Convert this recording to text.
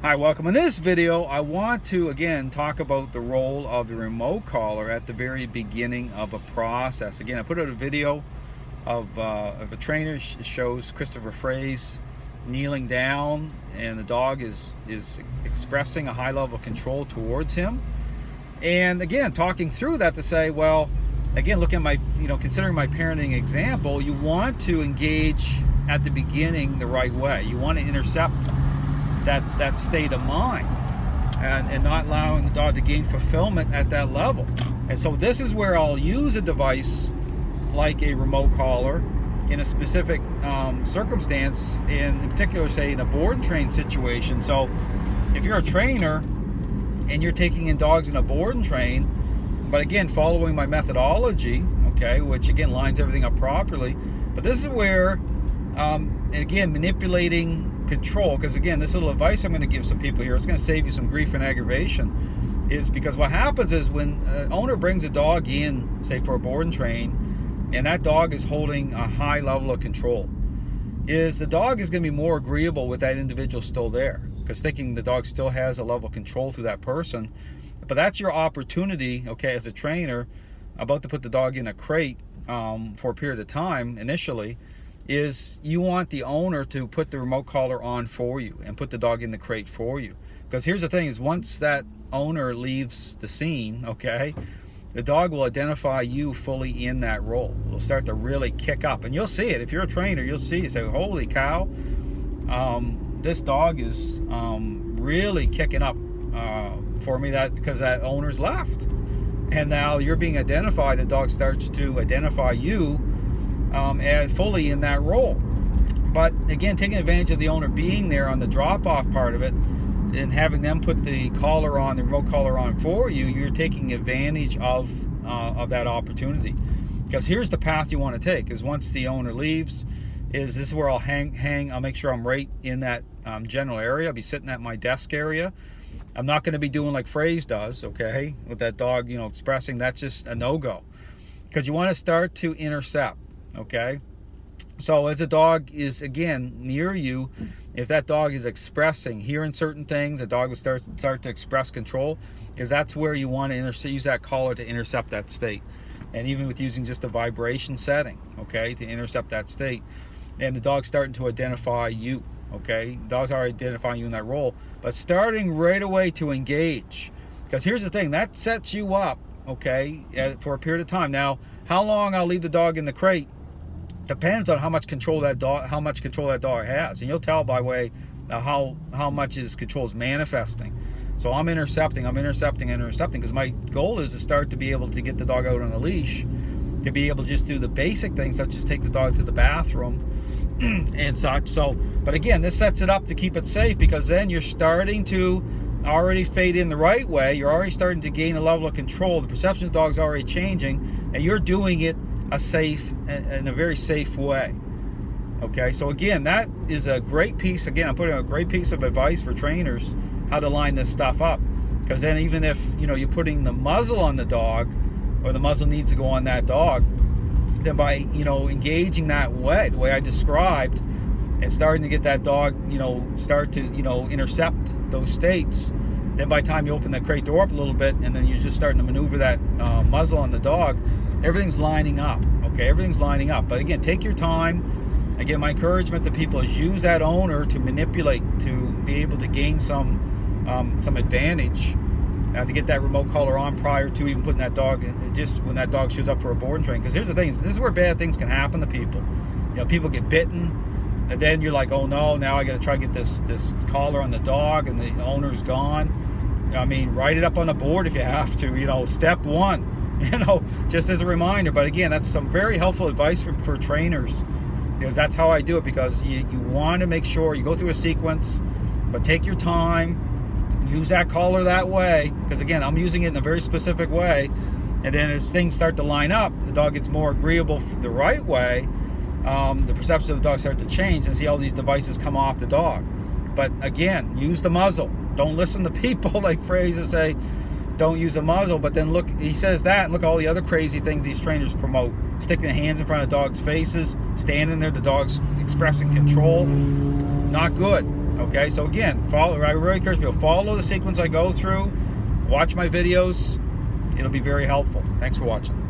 Hi, welcome. In this video, I want to again talk about the role of the remote collar at the very beginning of a process. Again, I put out a video of a trainer. It shows Christopher Fraze kneeling down, and the dog is expressing a high level of control towards him. And again, talking through that to say, well, again, looking at my, considering my parenting example, you want to engage at the beginning the right way. You want to intercept that state of mind and not allowing the dog to gain fulfillment at that level. And so this is where I'll use a device like a remote collar in a specific circumstance, in particular, say in a board and train situation. So if you're a trainer and you're taking in dogs in a board and train, but again following my methodology, okay, which again lines everything up properly, but this is where again manipulating control, because again this little advice I'm going to give some people here, it's going to save you some grief and aggravation, is because what happens is when an owner brings a dog in, say for a board and train, and that dog is holding a high level of control, is the dog is going to be more agreeable with that individual still there, because thinking the dog still has a level of control through that person. But that's your opportunity, okay, as a trainer about to put the dog in a crate for a period of time initially, is you want the owner to put the remote collar on for you and put the dog in the crate for you. Because here's the thing, is once that owner leaves the scene, okay, the dog will identify you fully in that role. It'll start to really kick up, and you'll see it. If you're a trainer, you'll see it. Say, holy cow, this dog is really kicking up for me, that because that owner's left. And now you're being identified. The dog starts to identify you as fully in that role. But again, taking advantage of the owner being there on the drop-off part of it and having them put the collar on, the remote collar on for you, you're taking advantage of that opportunity. Because here's the path you want to take, is once the owner leaves, is this is where I'll hang, I'll make sure I'm right in that general area. I'll be sitting at my desk area. I'm not going to be doing like Fraze does, okay, with that dog, expressing. That's just a no-go, because you want to start to intercept, okay? So as a dog is, again, near you, if that dog is expressing, hearing certain things, the dog will start to express control, because that's where you want to use that collar to intercept that state. And even with using just a vibration setting, okay, to intercept that state, and the dog's starting to identify you, okay? The dog's already identifying you in that role, but starting right away to engage. Because here's the thing, that sets you up, okay, for a period of time. Now, how long I'll leave the dog in the crate depends on how much control that dog has, and you'll tell by way how much his control is manifesting. So I'm intercepting, because my goal is to start to be able to get the dog out on a leash, to be able to just do the basic things such as take the dog to the bathroom and such. So, but again, this sets it up to keep it safe, because then you're starting to already fade in the right way. You're already starting to gain a level of control. The perception of the dog's already changing, and you're doing it in a very safe way. Okay, so again, that is a great piece. Again, I'm putting a great piece of advice for trainers how to line this stuff up, because then even if you're putting the muzzle on the dog, or the muzzle needs to go on that dog, then by engaging that way, the way I described, and starting to get that dog start to intercept those states, then by the time you open the crate door up a little bit, and then you're just starting to maneuver that muzzle on the dog, everything's lining up. Okay, everything's lining up. But again, take your time. Again, my encouragement to people is use that owner to manipulate, to be able to gain some advantage, to get that remote collar on prior to even putting that dog in, just when that dog shows up for a board and train. Because here's the thing, this is where bad things can happen to people. People get bitten, and then you're like, oh no, now I got to try to get this collar on the dog, and the owner's gone. I mean, write it up on the board if you have to. Step one. Just as a reminder. But again, that's some very helpful advice for trainers, because that's how I do it. Because you want to make sure you go through a sequence, but take your time. Use that collar that way, because again, I'm using it in a very specific way, and then as things start to line up, the dog gets more agreeable the right way. The perception of the dog start to change, and see all these devices come off the dog. But again, use the muzzle. Don't listen to people like Fraser say, don't use a muzzle, but then look, he says that, and look at all the other crazy things these trainers promote. Sticking their hands in front of dogs' faces, standing there, the dog's expressing control. Not good. Okay, so again, I really encourage people, follow the sequence I go through, watch my videos. It'll be very helpful. Thanks for watching.